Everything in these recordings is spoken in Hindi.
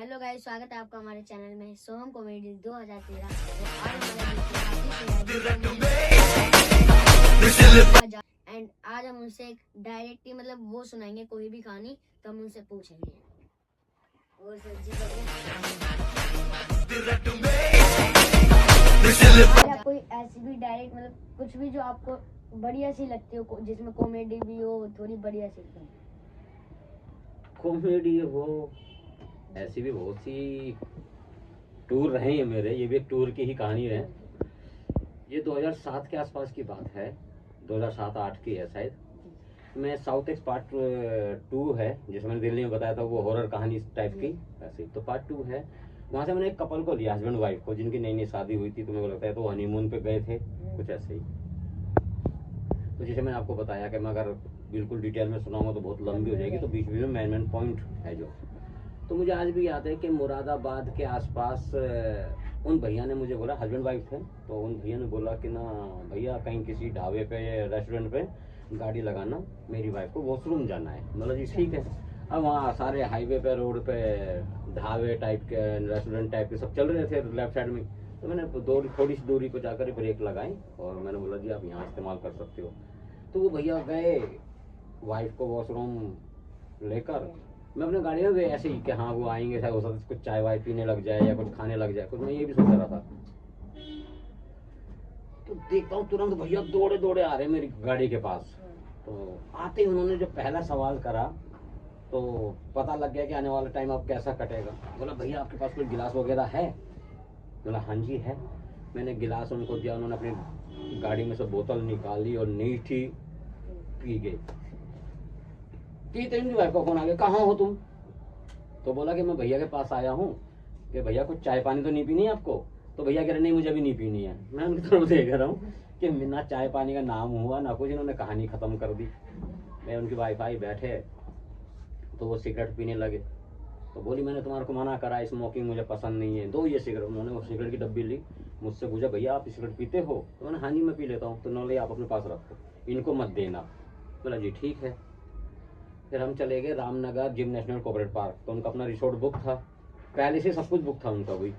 हेलो गाइस, स्वागत है आपका हमारे चैनल में सोहम कॉमेडी 2013। एंड आज हम उनसे एक डायरेक्टली मतलब वो सुनाएंगे कोई भी कहानी, तो हम उनसे पूछेंगे। और सर जी या कोई ऐसी भी डायरेक्ट मतलब कुछ भी जो आपको बढ़िया सी लगती हो, जिसमें कॉमेडी भी हो, थोड़ी बढ़िया सी कॉमेडी हो, ऐसी भी बहुत सी टूर रहे हैं मेरे। ये भी एक टूर की ही कहानी है। ये 2007 के आसपास की बात है, 2007-8 की है शायद। मैं साउथ एक्स पार्ट 2 है, जिसमें मैंने दिल्ली में बताया था, वो हॉरर कहानी टाइप की ऐसी, तो पार्ट 2 है। वहाँ से मैंने एक कपल को लिया, हस्बैंड वाइफ को, जिनकी नई नई शादी हुई थी। तो मेरे को लगता है तो हनीमून पे गए थे, कुछ ऐसे ही। तो जैसे मैंने आपको बताया कि मैं अगर बिल्कुल डिटेल में सुनाऊंगा तो बहुत लंबी हो जाएगी, तो बीच बीच में मेन पॉइंट है जो। तो मुझे आज भी याद है कि मुरादाबाद के आसपास उन भैया ने मुझे बोला, हस्बैंड वाइफ थे, तो उन भैया ने बोला कि ना भैया कहीं किसी ढाबे पे रेस्टोरेंट पे गाड़ी लगाना, मेरी वाइफ को वॉशरूम जाना है। मतलब जी ठीक है। अब वहाँ सारे हाईवे पे, रोड पे ढाबे टाइप के, रेस्टोरेंट टाइप के सब चल रहे थे लेफ्ट साइड में। तो मैंने थोड़ी सी दूरी को जाकर ब्रेक लगाई और मैंने बोला जी आप यहाँ इस्तेमाल कर सकते हो। तो वो भैया गए वाइफ को वॉशरूम लेकर। मैं अपने गाड़ी में भी ऐसे ही कि हाँ वो आएंगे, शायद हो सकता है कुछ चाय वाय पीने लग जाए या कुछ खाने लग जाए, कुछ मैं ये भी सोच रहा था। तो देखता हूँ तुरंत भैया दौड़े दौड़े आ रहे मेरी गाड़ी के पास। तो आते ही उन्होंने जो पहला सवाल करा, तो पता लग गया कि आने वाला टाइम अब कैसा कटेगा। बोला भैया आपके पास कोई गिलास वगैरह है? बोला हाँ जी है। मैंने गिलास उनको दिया, उन्होंने अपनी गाड़ी में से बोतल निकाली और नीठी पी गई। तीन वाइफ का फोन आ गया, कहाँ हो तुम? तो बोला कि मैं भैया के पास आया हूँ कि भैया कुछ चाय पानी तो नहीं पीनी है आपको? तो भैया कह रहे नहीं मुझे भी नहीं पीनी है। मैं उनकी तरफ देख रहा हूँ कि ना चाय पानी का नाम हुआ ना कुछ, इन्होंने कहानी खत्म कर दी। मैं उनकी वाइफ आई, बैठे तो वो सिगरेट पीने लगे। तो बोली मैंने तुम्हारे को मना करा, स्मोकिंग मुझे पसंद नहीं है, दो ये सिगरेट। उन्होंने वो सिगरेट की डब्बी ली, मुझसे पूछा भैया आप सिगरेट पीते हो? तो मैंने हाँ जी मैं पी लेता हूँ। तो उन्होंने आप अपने पास रखो, इनको मत देना। बोला जी ठीक है। फिर हम चले गए Ramnagar gym national cooperative park. तो उनका अपना रिसोर्ट बुक था, पहले से सब कुछ बुक था उनका भी।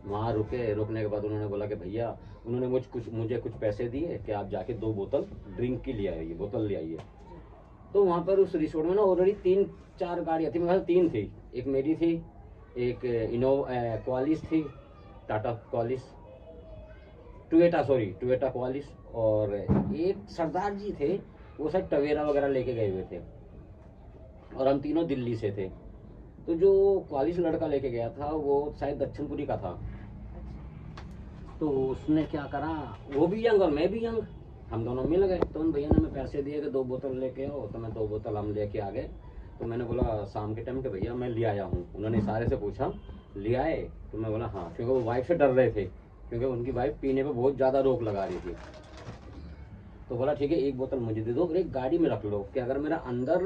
वहाँ रुके, रुकने के बाद उन्होंने बोला कि भैया, उन्होंने मुझे कुछ पैसे दिए कि आप जाके 2 बोतल ड्रिंक की ले आइए, बोतल ले आइए। तो वहाँ पर उस रिसोर्ट में ना ऑलरेडी 3-4 गाड़ियाँ थी, मेरे 3 थी। एक मेरी थी, एक क्वालिस थी, टाटा क्वालिस, टोयोटा क्वालिस, और एक सरदार जी थे, वो शायद टवेरा वगैरह लेके गए हुए थे, और हम तीनों दिल्ली से थे। तो जो क्वालिस लड़का लेके गया था वो शायद दक्षिणपुरी का था। तो उसने क्या करा, वो भी यंग और मैं भी यंग, हम दोनों मिल गए। तो उन भैया ने हमें पैसे दिए कि 2 बोतल लेके आओ। तो मैं 2 बोतल हम लेके आ गए। तो मैंने बोला शाम के टाइम के भैया मैं ले आया हूँ। उन्होंने सारे से पूछा ले आए? तो मैं बोला हाँ, क्योंकि वो वाइफ से डर रहे थे, क्योंकि उनकी वाइफ पीने पे बहुत ज़्यादा रोक लगा रही थी। तो बोला ठीक है 1 बोतल मुझे दे दो और एक गाड़ी में रख लो कि अगर मेरा अंदर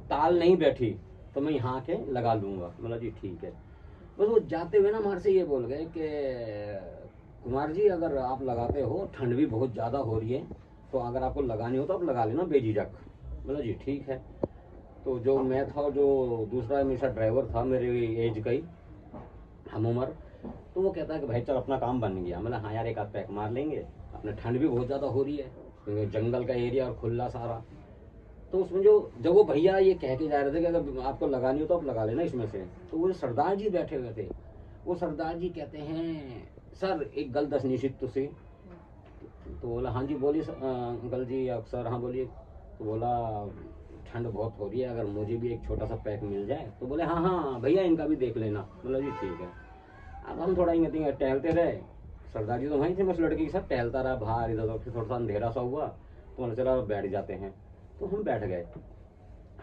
ताल नहीं बैठी तो मैं यहाँ के लगा लूँगा। बोला जी ठीक है। बस वो जाते हुए ना हमारे से ये बोल गए कि कुमार जी अगर आप लगाते हो, ठंड भी बहुत ज़्यादा हो रही है, तो अगर आपको लगानी हो तो आप लगा लेना बेझिझक। बोला जी ठीक है। तो जो मैं था, जो दूसरा मेरा ड्राइवर था मेरे एज का ही, हम उम्र, तो वो कहता है कि भाई चल अपना काम बन गया। मैंने हाँ यार एक आध पैक मार लेंगे, अपने ठंड भी बहुत ज़्यादा हो रही है क्योंकि जंगल का एरिया और खुला सारा। तो उसमें जो जब वो भैया ये कह के जा रहे थे कि अगर आपको लगानी हो तो आप लगा लेना इसमें से, तो वो जो सरदार जी बैठे हुए थे, वो सरदार जी कहते हैं सर एक गल दस निश्चित तुझे। तो बोला हाँ जी बोलिए अंकल जी या सर, हाँ बोलिए। तो बोला ठंड बहुत हो रही है, अगर मुझे भी एक छोटा सा पैक मिल जाए। तो बोले हाँ हाँ भैया इनका भी देख लेना। बोला जी ठीक है। अब हम थोड़ा ही टहलते रहे, सरदार जी तो वहीं थे, मैं उस लड़के के साथ टहलता रहा बाहर इधर उधर। फिर थोड़ा सा अंधेरा सा हुआ तो मैंने चला बैठ जाते हैं। तो हम बैठ गए।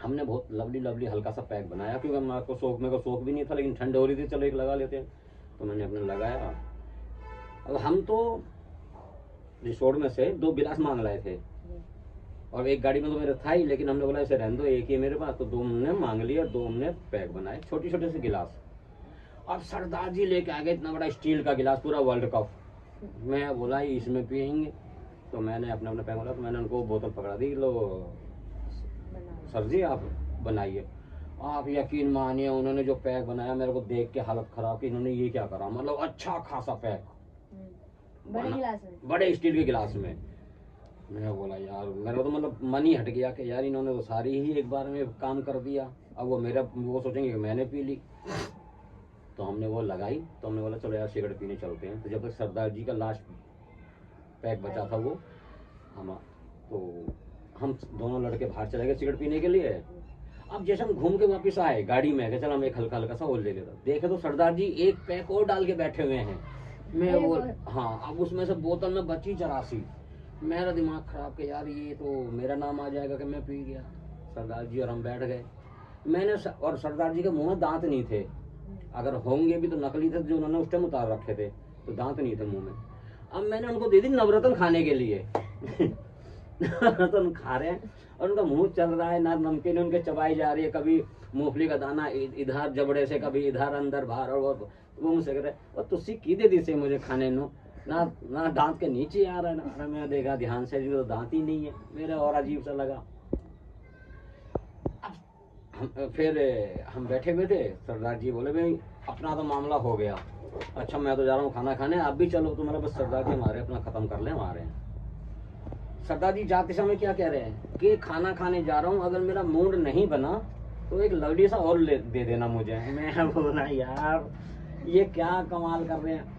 हमने बहुत लवली हल्का सा पैक बनाया, क्योंकि मेरे को शौक भी नहीं था, लेकिन ठंड हो रही थी, चलो एक लगा लेते हैं। तो मैंने अपने लगाया। अब हम तो रिसोर्ट में से 2 गिलास मांग लाए थे, और एक गाड़ी में तो मेरा था ही, लेकिन हमने बोला इसे रहने दो, एक ही है मेरे पास। तो 2 हमने मांग लिए और 2 हमने पैक बनाए, छोटे छोटे से गिलास। अब सरदार जी लेके आ गए इतना बड़ा स्टील का गिलास, पूरा वर्ल्ड कप। मैं बोला इसमें पियेंगे। तो मैंने अपने पैक बोला, तो मैंने उनको बोतल पकड़ा दी, लो सर जी आप बनाइए। आप यकीन मानिए उन्होंने जो पैक बनाया मेरे को देख के हालत खराब की, इन्होंने ये क्या करा, मतलब अच्छा खासा पैक बड़े गिलास में, बड़े स्टील के गिलास में। मैं बोला यार मेरा तो मतलब मन ही हट गया कि यार इन्होंने तो सारी ही एक बार में काम कर दिया, अब वो सोचेंगे कि मैंने पी ली। तो हमने वो लगाई, तो हमने बोला चलो यार सिगरेट पीने चलते हैं। तो जब तक सरदार जी का लास्ट पैक बचा था वो हम दोनों लड़के बाहर चले गए सिगरेट पीने के लिए। अब जैसे हम घूम के वापस आए गाड़ी में, चल हम एक हल्का हल्का सा और ले लेते, देखे तो सरदार जी एक पैक और डाल के बैठे हुए हैं। मैं बोल हाँ, अब उसमें से बोतल में बची 84। मेरा दिमाग खराब के यार ये तो मेरा नाम आ जाएगा कि मैं पी गया। सरदार जी और हम बैठ गए। और सरदार जी के मुंह में दांत नहीं थे, अगर होंगे भी तो नकली थे जो उन्होंने उस टाइम उतार रखे थे, तो दांत नहीं थे मुंह में। अब मैंने उनको दे दी नवरत्न खाने के लिए नवरत्न खा रहे हैं और उनका मुंह चल रहा है ना, नमकीन उनके चबाई जा रही है, कभी मूंगफली का दाना इधर जबड़े से, कभी इधर अंदर बाहर, और वो मुझसे कह रहे और तुसी की दे दी से मुझे खाने नो ना दांत के नीचे आ रहा है ना। मैंने देखा ध्यान से तो दांत ही नहीं है, मेरे और अजीब सा लगा। फिर हम बैठे हुए थे, सरदार जी बोले भाई अपना तो मामला हो गया, अच्छा मैं तो जा रहा हूँ खाना खाने, आप भी चलो। तो मतलब बस सरदार जी हमारे अपना खत्म कर ले, हमारे सरदार जी जाते समय क्या कह रहे हैं कि खाना खाने जा रहा हूँ, अगर मेरा मूड नहीं बना तो एक लवली सा और दे देना मुझे। मैं बोला यार ये क्या कमाल कर रहे हैं।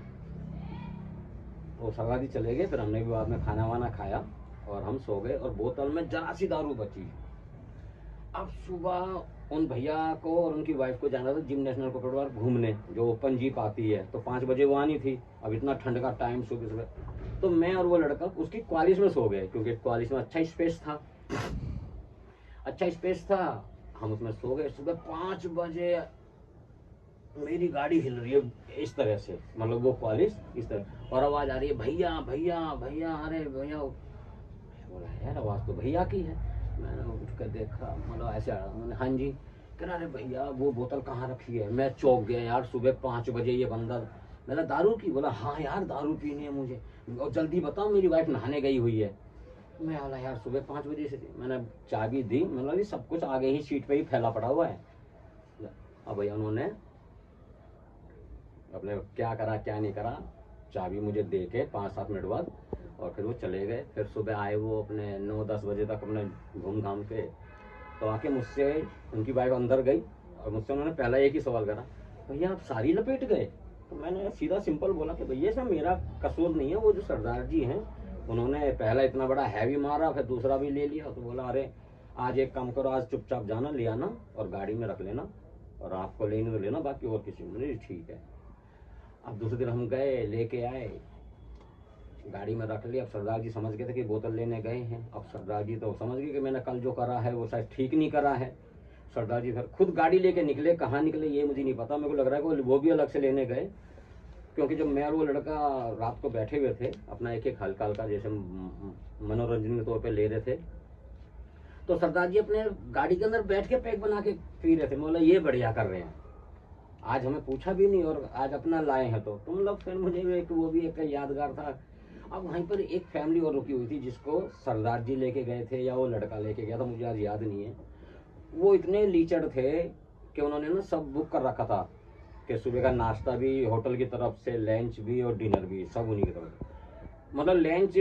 वो सरदार जी चले गए, फिर हमने भी बाद में खाना वाना खाया और हम सो गए, और बोतल में जरा सी दारू बची। अब सुबह उन भैया को और उनकी वाइफ को जाना था जिम नेशनल कोऑपरेटिव पार्क घूमने, जो ओपन जीप आती है, तो 5 बजे वो आनी थी। अब इतना ठंड का टाइम सुबह सुबह, तो मैं और वो लड़का उसकी क्वालिस में सो गए, क्योंकि क्वालिस में अच्छा स्पेस था, हम उसमें सो गए। सुबह 5 बजे मेरी गाड़ी हिल रही है इस तरह से, मतलब वो क्वालिस इस तरह, और आवाज आ रही है भैया भैया भैया, अरे भैया। बोला यार आवाज तो भैया की है। मैंने उठ कर देखा, मतलब ऐसे हाँ जी, कह रहा अरे भैया वो बोतल कहाँ रखी है। मैं चौंक गया यार, सुबह 5 बजे ये बंदा। मैंने दारू की, बोला हाँ यार दारू पीनी है मुझे, और जल्दी बताओ मेरी वाइफ नहाने गई हुई है। मैं बोला यार सुबह 5 बजे से, मैंने चाबी दी, मतलब सब कुछ आगे ही सीट पे ही फैला पड़ा हुआ है। अब भैया उन्होंने अपने क्या करा क्या नहीं करा, चाबी मुझे दे के 5-7 मिनट बाद, और फिर वो चले गए। फिर सुबह आए वो अपने 9-10 बजे तक अपने घूम घाम के, तो आके मुझसे, उनकी वाइफ अंदर गई और मुझसे उन्होंने पहला एक ही सवाल करा, भैया आप सारी लपेट गए। तो मैंने सीधा सिंपल बोला कि भैया सब मेरा कसूर नहीं है, वो जो सरदार जी हैं उन्होंने पहला इतना बड़ा हैवी मारा, फिर दूसरा भी ले लिया। तो बोला अरे आज एक काम करो, आज चुपचाप जाना, ले आना और गाड़ी में रख लेना, और आपको लेने तो लेना, बाकी और किसी में ठीक है। अब दूसरे दिन हम गए, लेके आए, गाड़ी में रख लिया। अब सरदार जी समझ गए थे कि बोतल लेने गए हैं। अब सरदार जी तो समझ गए कि मैंने कल जो करा है वो शायद ठीक नहीं करा है। सरदार जी फिर खुद गाड़ी लेके निकले, कहाँ निकले ये मुझे नहीं पता, मेरे को लग रहा है कि वो भी अलग से लेने गए, क्योंकि जब मैं और वो लड़का रात को बैठे हुए थे, अपना एक एक हल्का हल्का जैसे मनोरंजन के तौर पे ले रहे थे, तो सरदार जी अपने गाड़ी के अंदर बैठ के पैक बना के पी रहे थे। मैं बोला ये बढ़िया कर रहे हैं, आज हमें पूछा भी नहीं और आज अपना लाए हैं। तो मतलब फिर मुझे वो भी एक यादगार था। अब वहीं पर एक फैमिली और रुकी हुई थी जिसको सरदार जी लेके गए थे या वो लड़का लेके गया था, मुझे आज याद नहीं है। वो इतने लीचड़ थे कि उन्होंने ना सब बुक कर रखा था कि सुबह का नाश्ता भी होटल की तरफ से, लंच भी और डिनर भी सब उन्हीं की तरफ से। मतलब लंच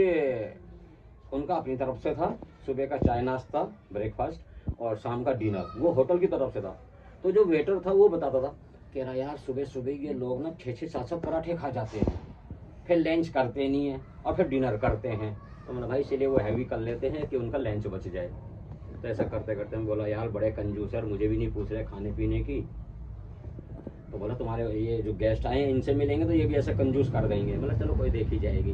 उनका अपनी तरफ से था, सुबह का चाय नाश्ता ब्रेकफास्ट और शाम का डिनर वो होटल की तरफ से था। तो जो वेटर था वो बताता था, कह रहा यार सुबह सुबह ये लोग ना 6-6, 7-7 पराठे खा जाते हैं, फिर लंच करते नहीं है और फिर डिनर करते हैं। तो मैंने भाई इसलिए वो हैवी कर लेते हैं कि उनका लंच बच जाए। तो ऐसा करते करते मैं बोला यार बड़े कंजूस है, मुझे भी नहीं पूछ रहे खाने पीने की। तो बोला तुम्हारे ये जो गेस्ट आए हैं इनसे मिलेंगे तो ये भी ऐसा कंजूस कर देंगे। बोला चलो कोई देखी जाएगी।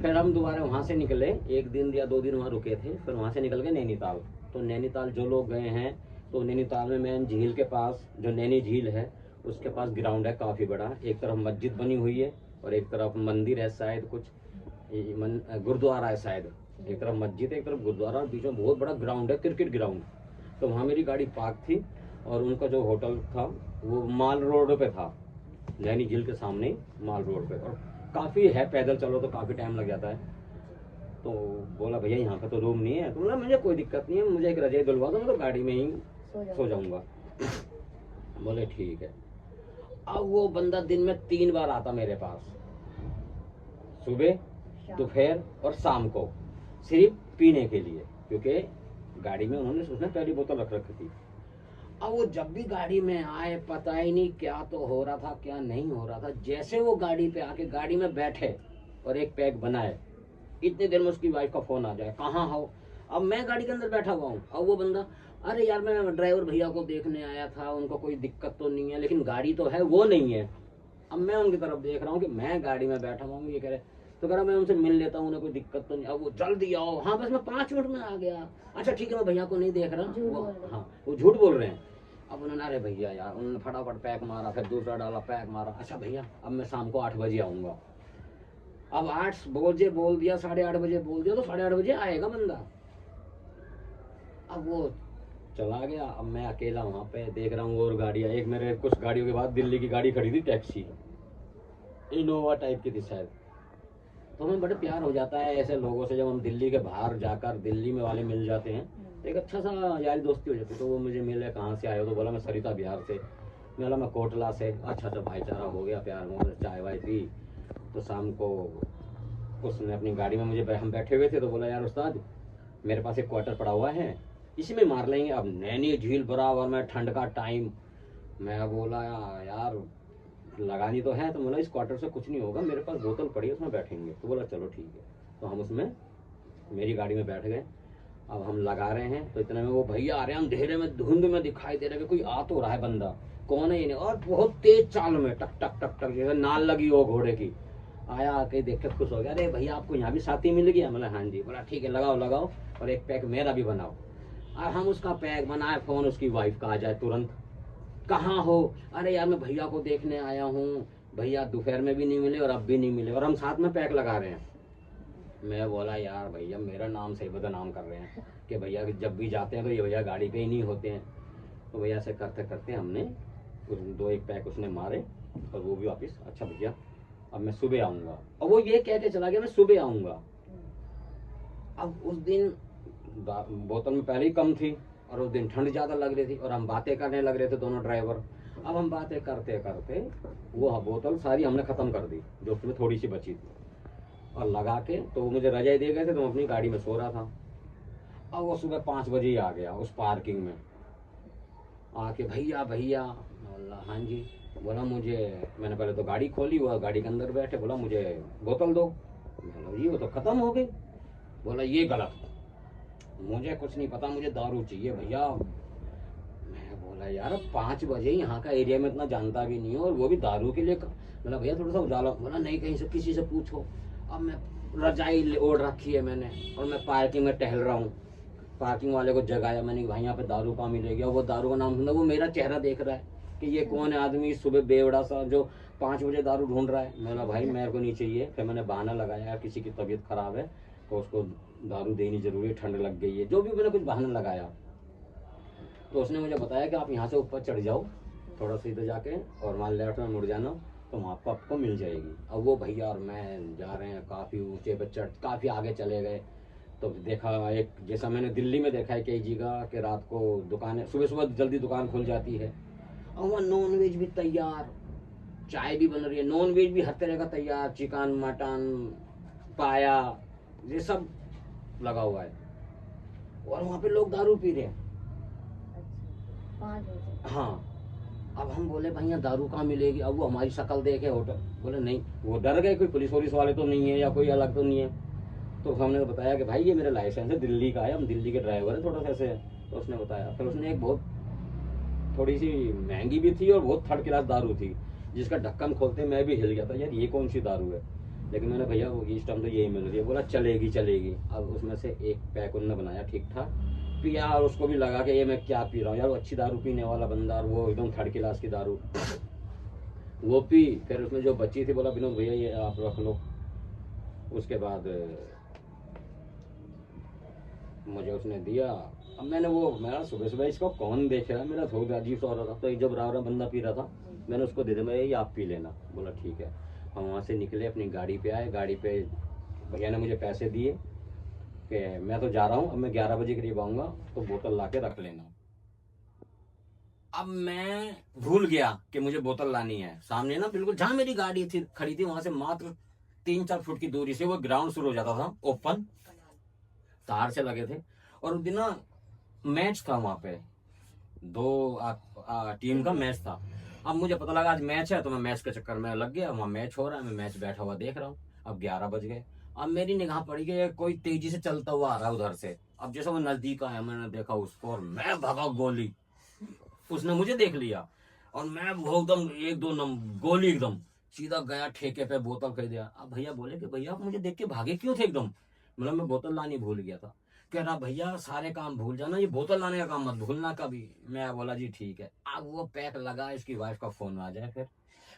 फिर हम दोबारा वहाँ से निकले, 1 दिन या 2 दिन वहाँ रुके थे, फिर वहाँ से निकल गए नैनीताल। तो नैनीताल जो लोग गए हैं, तो नैनीताल में मेन झील के पास जो नैनी झील है उसके पास ग्राउंड है काफ़ी बड़ा, एक तरफ मस्जिद बनी हुई है और एक तरफ मंदिर है शायद, कुछ गुरुद्वारा है शायद, एक तरफ मस्जिद है एक तरफ गुरुद्वारा, और बीच में बहुत बड़ा ग्राउंड है, क्रिकेट ग्राउंड। तो वहाँ मेरी गाड़ी पार्क थी और उनका जो होटल था वो माल रोड पे था, नैनी झील के सामने माल रोड पे, और काफ़ी है, पैदल चलो तो काफ़ी टाइम लग जाता है। तो बोला भैया यहाँ पे तो रूम नहीं है। तो बोला मुझे कोई दिक्कत नहीं है, मुझे एक रजाई दिलवा दो, मैं तो गाड़ी में ही सो जाऊँगा। बोले ठीक है। अब वो बंदा दिन में 3 बार आता मेरे पास, सुबह, दोपहर और शाम को, सिर्फ पीने के लिए, क्योंकि गाड़ी में उन्होंने उसने पहली बोतल रख रखी थी। अब वो जब भी गाड़ी में आए, पता ही नहीं क्या तो हो रहा था क्या नहीं हो रहा था, जैसे वो गाड़ी पे आके गाड़ी में बैठे और एक पैक बनाए, इतनी देर में उसकी वाइफ का फोन आ जाए, कहाँ हो। अब मैं गाड़ी के अंदर बैठा हुआ हूँ, अब वो बंदा, अरे यार मैं ड्राइवर भैया को देखने आया था, उनको कोई दिक्कत तो नहीं है, लेकिन गाड़ी तो है, वो नहीं है। अब मैं उनकी तरफ देख रहा हूँ कि मैं गाड़ी में बैठा हुआ हूँ, ये कह रहे, तो कह रहा मैं उनसे मिल लेता हूँ, उन्हें कोई दिक्कत तो नहीं। अब वो जल्दी आओ, हाँ बस मैं 5 मिनट में आ गया। अच्छा ठीक है, मैं भैया को नहीं देख रहा, वो हाँ वो झूठ बोल रहे हैं। अब उन्होंने, अरे भैया यार, उन्होंने फटाफट पैक मारा, फिर दूसरा डाला, पैक मारा, अच्छा भैया अब मैं शाम को 8 बजे आऊँगा। अब 8 बजे बोल दिया, 8:30 बजे बोल दिया, तो 8:30 बजे आएगा बंदा। अब वो चला गया। अब मैं अकेला वहाँ पे देख रहा हूँ और गाड़ियाँ, एक मेरे कुछ गाड़ियों के बाद दिल्ली की गाड़ी खड़ी थी, टैक्सी, इनोवा टाइप की थी शायद। तो हमें बड़े प्यार हो जाता है ऐसे लोगों से, जब हम दिल्ली के बाहर जाकर दिल्ली में वाले मिल जाते हैं, तो एक अच्छा सा यारी दोस्ती हो जाती है। तो वो मुझे मिले, कहाँ से आए हो, तो बोला मैं सरिता बिहार से। मैं बोला मैं कोटला से। अच्छा अच्छा, भाईचारा हो गया, प्यार हो गया, चाय वाय पी। तो शाम को उसने अपनी गाड़ी में मुझे, हम बैठे हुए थे, तो बोला यार उस्ताद मेरे पास एक क्वार्टर पड़ा हुआ है, इसी में मार लेंगे। अब नैनी झील बराबर में, ठंड का टाइम। मैं बोला यार लगानी तो है, तो बोला इस क्वार्टर से कुछ नहीं होगा, मेरे पास बोतल पड़ी है उसमें बैठेंगे। तो बोला चलो ठीक है। तो हम उसमें, मेरी गाड़ी में बैठ गए। अब हम लगा रहे हैं, तो इतने में वो भैया आ रहे हैं, अंधेरे में धुंध में दिखाई दे रहा है कि कोई आ तो रहा है बंदा, कौन है ये नहीं, और बहुत तेज चाल में, टक टक टक टक, जैसे नाल लगी हो घोड़े की। आया, आके देख के खुश हो गया, अरे भैया आपको यहाँ भी साथी मिल गया। बोला हाँ जी। बोला ठीक है, लगाओ लगाओ, और एक पैक मेरा भी बनाओ। और हम उसका पैक बनाए, फोन उसकी वाइफ का आ जाए तुरंत, कहाँ हो, अरे यार मैं भैया को देखने आया हूँ, भैया दोपहर में भी नहीं मिले और अब भी नहीं मिले, और हम साथ में पैक लगा रहे हैं। मैं बोला यार भैया मेरा नाम से बदनाम कर रहे हैं कि भैया जब भी जाते हैं तो ये भैया गाड़ी पे ही नहीं होते हैं। तो भैया से करते करते हमने 2-1 पैक उसने मारे, और वो भी वापस, अच्छा भैया अब मैं सुबह आऊँगा। और वो ये कह के चला गया मैं सुबह आऊँगा। अब उस दिन बोतल में पहले ही कम थी, और उस दिन ठंड ज़्यादा लग रही थी, और हम बातें करने लग रहे थे दोनों ड्राइवर। अब हम बातें करते करते वो बोतल सारी हमने ख़त्म कर दी जो उसमें थोड़ी सी बची थी, और लगा के, तो वो मुझे रजाई दे गए थे, तो मैं अपनी गाड़ी में सो रहा था। अब वो सुबह 5 बजे ही आ गया उस पार्किंग में, आके भैया भैया। बोला हाँ जी। बोला मुझे, मैंने पहले तो गाड़ी खोली, वो गाड़ी के अंदर बैठे, बोला मुझे बोतल दो। बोला जी वो तो ख़त्म हो गई। बोला ये गलत, मुझे कुछ नहीं पता, मुझे दारू चाहिए भैया। मैं बोला यार 5 बजे, यहाँ का एरिया में इतना जानता भी नहीं हो, और वो भी दारू के लिए। बोला भैया थोड़ा सा उजाला। बोला नहीं, कहीं से किसी से पूछो। अब मैं, रजाई ओढ़ रखी है मैंने, और मैं पार्किंग में टहल रहा हूँ। पार्किंग वाले को जगाया मैंने, भाई यहाँ पे दारू कहाँ मिलेगी। और वो दारू का नाम सुना, वो मेरा चेहरा देख रहा है कि ये कौन है आदमी सुबह बेवड़ा सा जो 5 बजे दारू ढूंढ रहा है। मैंने भाई मेरे को नहीं चाहिए। फिर मैंने बहाना लगाया यार किसी की तबीयत खराब है तो उसको दारू देनी जरूरी है, ठंड लग गई है, जो भी मैंने कुछ बहाना लगाया। तो उसने मुझे बताया कि आप यहाँ से ऊपर चढ़ जाओ, थोड़ा सा इधर जाके, और वहाँ लेफ्ट में मुड़ जाना, तो वहाँ पर आपको मिल जाएगी। अब वो भैया और मैं जा रहे हैं, काफ़ी ऊंचे पे चढ़, काफ़ी आगे चले गए। तो देखा एक, जैसा मैंने दिल्ली में देखा है कई जगह कि रात को दुकानें, सुबह सुबह जल्दी दुकान खुल जाती है, और वहाँ नॉन वेज भी तैयार, चाय भी बन रही है, नॉन वेज भी हर तरह का तैयार, चिकन मटन पाया, ये सब लगा हुआ है, और वहाँ पे लोग दारू पी रहे हैं। 5 बजे। हाँ। अब हम बोले भैया दारू कहाँ मिलेगी। अब वो हमारी शक्ल देखे होटल, बोले नहीं, वो डर गए, कोई पुलिस वुलिस वाले तो नहीं है या कोई अलग तो नहीं है। तो हमने बताया कि भाई ये मेरा लाइसेंस है, दिल्ली का है, हम दिल्ली के ड्राइवर है, थोड़ा सा ऐसे है। तो उसने बताया, फिर उसने एक बहुत थोड़ी सी महंगी भी थी और बहुत थर्ड क्लास दारू थी, जिसका ढक्कन खोलते मैं भी हिल गया था, यार ये कौन सी दारू है। लेकिन मैंने भैया वो इस टाइम तो यही मिल रही है। बोला चलेगी चलेगी। अब उसमें से एक पैक उन्होंने बनाया ठीक ठाक, पिया, और उसको भी लगा के ये मैं क्या पी रहा हूँ यार, वो अच्छी दारू पीने वाला बंदा, और वो एकदम थर्ड क्लास की दारू, वो पी। फिर उसमें जो बची थी, बोला विनोद भैया ये आप रख लो। उसके बाद मुझे उसने दिया। अब मैंने वो, मेरा सुबह सुबह इसको कौन देख रहा है, मेरा थोड़ा अजीब सा हो रहा था, तो जब रहा बंदा पी रहा था, मैंने उसको दे दिया, मैं ये आप पी लेना। बोला ठीक है। हम वहाँ से निकले, अपनी गाड़ी पे आए, गाड़ी पे भैया ने मुझे पैसे दिए कि मैं तो जा रहा हूँ, अब मैं 11 बजे करीब आऊँगा, तो बोतल ला के रख लेना। अब मैं भूल गया कि मुझे बोतल लानी है। सामने ना बिल्कुल जहां मेरी गाड़ी थी खड़ी थी, वहां से मात्र 3-4 फुट की दूरी से वो ग्राउंड शुरू हो जाता था, ओपन तार से लगे थे। और उस दिन ना मैच था वहां पे, टीम का मैच था। अब मुझे पता लगा आज मैच है, तो मैं मैच के चक्कर में लग गया। वहां मैच हो रहा है, मैं मैच बैठा हुआ देख रहा हूँ। अब 11 बज गए। अब मेरी निगाह पड़ी कि कोई तेजी से चलता हुआ आ रहा है उधर से। अब जैसे वो नजदीक आया, मैंने देखा उसको और मैं भगा गोली। उसने मुझे देख लिया और मैं वो एकदम 1-2 गोली एकदम सीधा गया ठेके पे, बोतल खरीद दिया। अब भैया बोले कि भैया आप मुझे देख के भागे क्यों थे एकदम? मतलब मैं बोतल लानी भूल गया था। कह रहा भैया सारे काम भूल जाना, ये बोतल लाने का काम मत भूलना कभी। मैं बोला जी ठीक है। अब वो पैक लगा, इसकी वाइफ का फोन आ जाए, फिर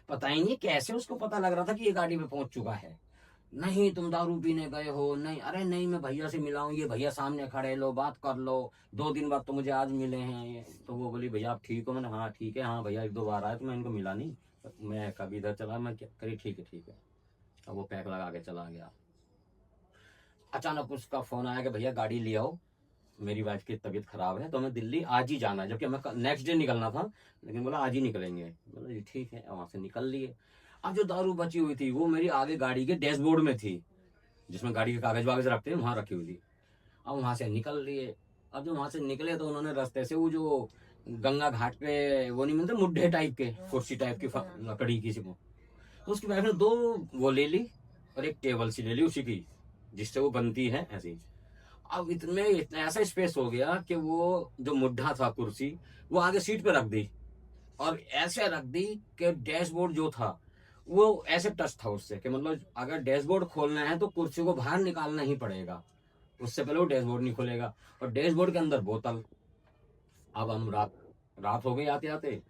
पता ही नहीं कैसे उसको पता लग रहा था कि ये गाड़ी पे पहुंच चुका है। नहीं तुम दारू पीने गए हो? नहीं। अरे नहीं मैं भैया से मिला हूँ, ये भैया सामने खड़े, लो बात कर लो, 2 दिन बाद तो मुझे आज मिले हैं ये। तो वो बोली भैया आप ठीक हो? मैंने हाँ ठीक है। हाँ भैया 1-2 बार आए तो मैं इनको मिला नहीं, मैं कभी इधर चला, मैं क्या करी, ठीक है ठीक है। अब वो पैक लगा के चला गया। अचानक उसका फोन आया कि भैया गाड़ी ले आओ, मेरी वाइफ की तबीयत खराब है तो हमें दिल्ली आज ही जाना है, जबकि हमें नेक्स्ट डे निकलना था। लेकिन बोला आज ही निकलेंगे। बोला जी ठीक है। वहां से निकल लिए। अब जो दारू बची हुई थी वो मेरी आगे गाड़ी के डैशबोर्ड में थी, जिसमें गाड़ी के कागज वागज रखते हैं, वहां रखी हुई थी। अब वहां से निकल लिए। अब जो वहां से निकले तो उन्होंने रास्ते से वो जो गंगा घाट पे वो नहीं मिलते मुड्ढे टाइप के, कुर्सी टाइप की लकड़ी की सी वो, तो उसकी वाइफ ने 2 वो ले ली और एक टेबल सी ले ली उसी की, जिससे वो बनती है ऐसी। अब इतने इतना ऐसा स्पेस हो गया कि वो जो मुड्ढा था कुर्सी वो आगे सीट पे रख दी, और ऐसे रख दी कि डैशबोर्ड जो था वो ऐसे टच था उससे, कि मतलब अगर डैशबोर्ड खोलना है तो कुर्सी को बाहर निकालना ही पड़ेगा, उससे पहले वो डैशबोर्ड नहीं खुलेगा। और डैशबोर्ड के अंदर बोतल। अब हम रात रात हो गई आते आते।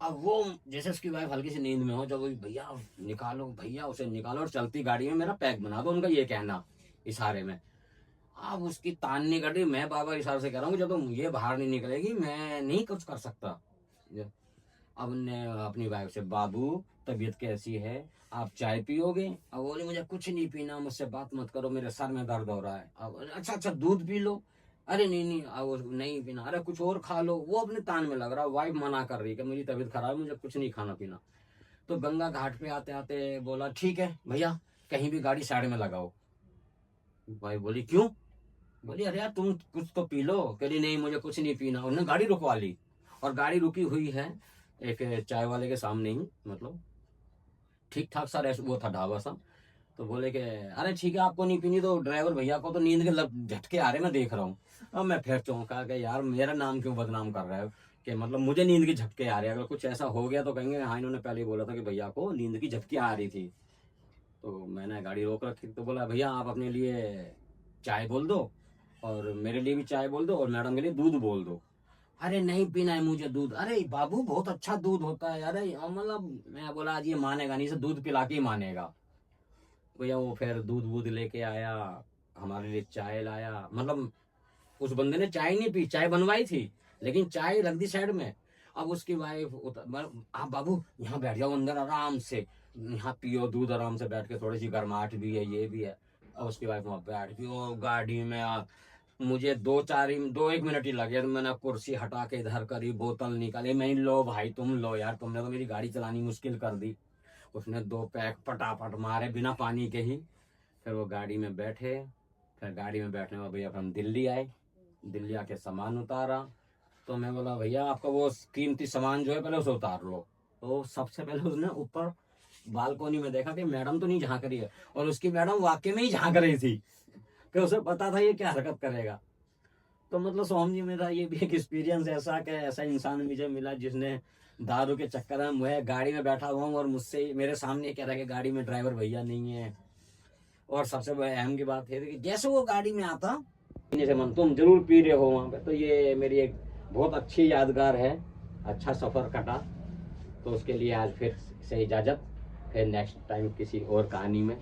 अब वो जैसे उसकी वाइफ हल्की सी नींद में हो, जब वो भैया निकालो भैया उसे निकालो और चलती गाड़ी में मेरा पैक बना दो, उनका ये कहना इशारे में। अब उसकी तान नहीं कट रही, मैं बाबा इशारे से कह रहा हूँ जब तुम ये बाहर नहीं निकलेगी मैं नहीं कुछ कर सकता। अब ने अपनी वाइफ से, बाबू तबीयत कैसी है, आप चाय पियोगे? अब बोले मुझे कुछ नहीं पीना, मुझसे बात मत करो, मेरे सर में दर्द हो रहा है। अब अच्छा अच्छा दूध पी लो। अरे नहीं नहीं अब नहीं पीना। अरे कुछ और खा लो। वो अपने तान में लग रहा, वाइफ मना कर रही है कि मेरी तबीयत खराब है, मुझे कुछ नहीं खाना पीना। तो गंगा घाट पे आते आते बोला ठीक है भैया कहीं भी गाड़ी साइड में लगाओ। भाई बोली क्यों? बोली अरे यार तुम कुछ तो पी लो। कह रही नहीं मुझे कुछ नहीं पीना। उन्होंने गाड़ी रुकवा ली और गाड़ी रुकी हुई है एक चाय वाले के सामने ही, मतलब ठीक ठाक सा वो था ढाबा सा। तो बोले कि अरे ठीक है आपको नहीं पीनी तो ड्राइवर भैया को तो नींद के झटके आ रहे मैं देख रहा हूँ। अब मैं फिर चौंका कि यार मेरा नाम क्यों बदनाम कर रहा है, कि मतलब मुझे नींद के झटके आ रहे हैं, अगर कुछ ऐसा हो गया तो कहेंगे हाँ इन्होंने पहले ही बोला था कि भैया को नींद की झटकी आ रही थी। तो मैंने गाड़ी रोक रखी। तो बोला भैया आप अपने लिए चाय बोल दो और मेरे लिए भी चाय बोल दो और मैडम के लिए दूध बोल दो। अरे नहीं पीना है मुझे दूध। अरे बाबू बहुत अच्छा दूध होता है। अरे मतलब मैं बोला आज ये मानेगा नहीं, से दूध पिला के ही मानेगा। भैया वो फिर दूध वूध लेके आया, हमारे लिए चाय लाया। मतलब उस बंदे ने चाय नहीं पी, चाय बनवाई थी लेकिन चाय रख दी साइड में। अब उसकी वाइफ आप बाबू यहाँ बैठ जाओ अंदर आराम से, यहाँ पियो दूध आराम से बैठ के, थोड़ी सी गर्माहट भी है ये भी है। और उसकी वाइफ वहाँ बैठ गई वो गाड़ी में। मुझे 2-1 मिनट ही लगे, तो मैंने कुर्सी हटा के इधर करी, बोतल निकाली, मैं लो भाई तुम लो यार, तुमने तो मेरी गाड़ी चलानी मुश्किल कर दी। उसने 2 पैक फटाफट मारे बिना पानी के ही। फिर वो गाड़ी में बैठे। फिर गाड़ी में बैठने में भैया हम दिल्ली आए। दिल्ली आके सामान उतारा। तो मैं बोला भैया आपका वो कीमती सामान जो है पहले उसे उतार लो। तो सबसे पहले उसने ऊपर बालकोनी में देखा कि मैडम तो नहीं झांक रही है, और उसकी मैडम वाकई में ही झांक रही थी, कि उसे पता था ये क्या हरकत करेगा। तो मतलब सोहम जी मेरा ये भी एक एक्सपीरियंस ऐसा कि ऐसा इंसान मुझे मिला जिसने दारू के चक्कर में, मैं गाड़ी में बैठा हुआ हूँ और मुझसे मेरे सामने कह रहा है कि गाड़ी में ड्राइवर भैया नहीं है। और सबसे अहम की बात है कि जैसे वो गाड़ी में आता, जैसे मन तुम जरूर पी रहे हो वहाँ पे। तो ये मेरी एक बहुत अच्छी यादगार है, अच्छा सफ़र कटा। तो उसके लिए आज फिर से इजाज़त, फिर नेक्स्ट टाइम किसी और कहानी में